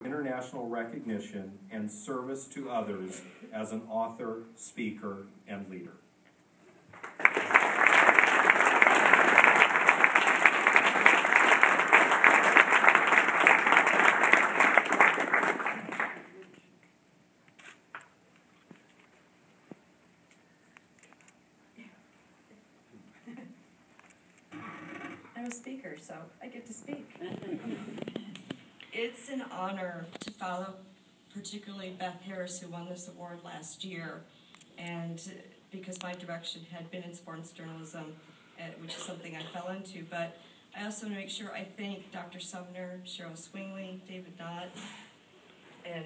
international recognition and service to others as an author, speaker, and leader. I'm a speaker, so I get to speak. It's an honor to follow particularly Beth Harris, who won this award last year, and because my direction had been in sports journalism, which is something I fell into, but I also want to make sure I thank Dr. Sumner, Cheryl Swingley, David Knott, and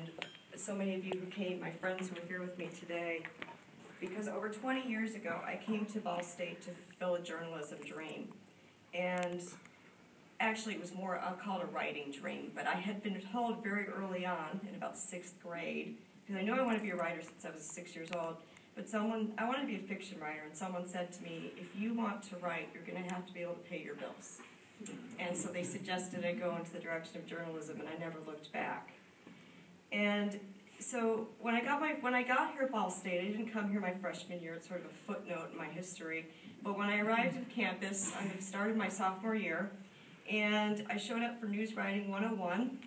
so many of you who came, my friends who are here with me today, because over 20 years ago, I came to Ball State to fulfill a journalism dream. And actually, it was more, I'll call it a writing dream, but I had been told very early on, in about 6th grade, because I know I want to be a writer since I was 6 years old, but I wanted to be a fiction writer, and someone said to me, if you want to write, you're going to have to be able to pay your bills. And so they suggested I go into the direction of journalism, and I never looked back. And so when I got here at Ball State, I didn't come here my freshman year. It's sort of a footnote in my history. But when I arrived at campus, I started my sophomore year, and I showed up for News Writing 101.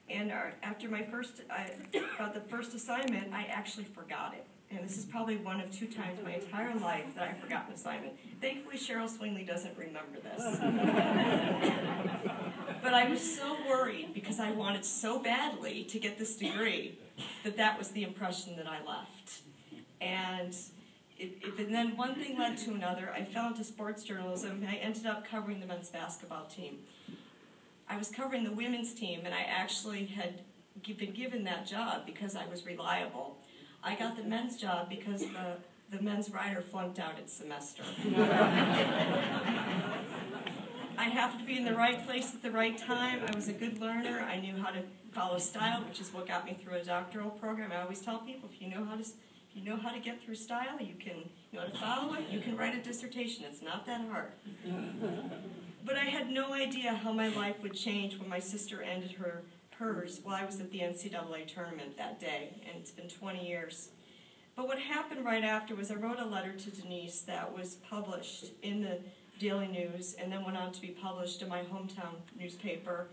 And after about the first assignment, I actually forgot it. And this is probably one of 2 times in my entire life that I forgot an assignment. Thankfully, Cheryl Swingley doesn't remember this. But I was so worried because I wanted so badly to get this degree that was the impression that I left. And then one thing led to another. I fell into sports journalism, and I ended up covering the men's basketball team. I was covering the women's team, and I actually had been given that job because I was reliable. I got the men's job because the men's writer flunked out its semester. I happened to be in the right place at the right time. I was a good learner. I knew how to follow style, which is what got me through a doctoral program. I always tell people, if you know how to get through style, you know how to follow it, you can write a dissertation. It's not that hard. But I had no idea how my life would change when my sister ended hers while I was at the NCAA tournament that day, and it's been 20 years. But what happened right after was I wrote a letter to Denise that was published in the Daily News and then went on to be published in my hometown newspaper.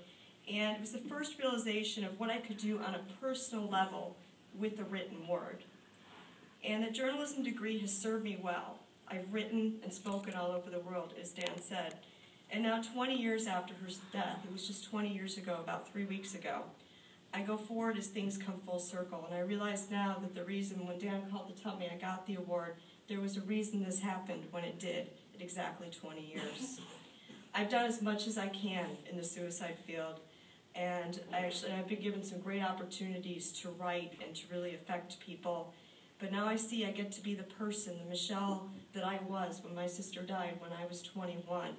And it was the first realization of what I could do on a personal level with the written word. And the journalism degree has served me well. I've written and spoken all over the world, as Dan said. And now 20 years after her death, it was just 20 years ago, about 3 weeks ago, I go forward as things come full circle. And I realize now that the reason when Dan called to tell me I got the award, there was a reason this happened when it did at exactly 20 years. I've done as much as I can in the suicide field. And I've been given some great opportunities to write and to really affect people. But now I see I get to be the person, the Michelle that I was when my sister died when I was 21.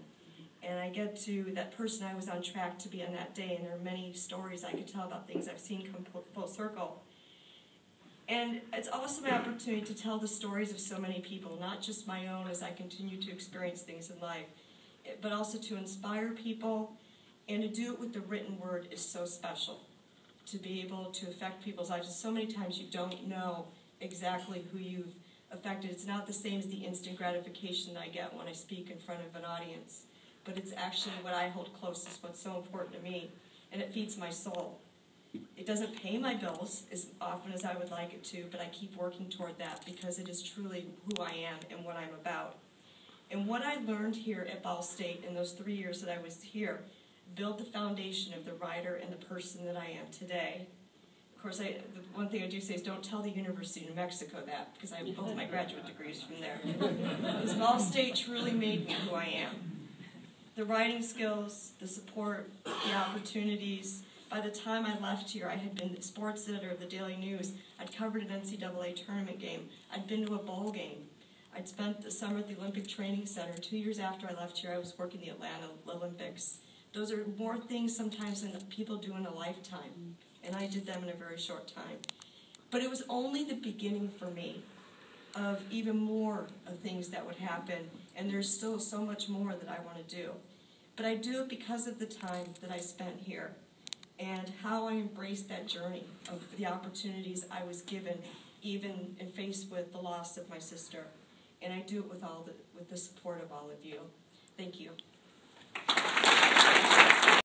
And I get to, that person I was on track to be on that day, and there are many stories I could tell about things I've seen come full circle. And it's also my opportunity to tell the stories of so many people, not just my own as I continue to experience things in life, but also to inspire people, and to do it with the written word is so special. To be able to affect people's lives. So many times you don't know exactly who you've affected. It's not the same as the instant gratification I get when I speak in front of an audience. But it's actually what I hold closest, what's so important to me, and it feeds my soul. It doesn't pay my bills as often as I would like it to, but I keep working toward that because it is truly who I am and what I'm about. And what I learned here at Ball State in those 3 years that I was here built the foundation of the writer and the person that I am today. Of course, the one thing I do say is don't tell the University of New Mexico that, because I have both my graduate degrees from there. Because Ball State truly made me who I am. The writing skills, the support, the opportunities. By the time I left here, I had been the sports editor of the Daily News. I'd covered an NCAA tournament game. I'd been to a bowl game. I'd spent the summer at the Olympic Training Center. 2 years after I left here, I was working the Atlanta Olympics. Those are more things sometimes than people do in a lifetime, and I did them in a very short time. But it was only the beginning for me of even more of things that would happen, and there's still so much more that I want to do. But I do it because of the time that I spent here. and how I embraced that journey of the opportunities I was given, even in faced with the loss of my sister. And I do it with the support of all of you. Thank you.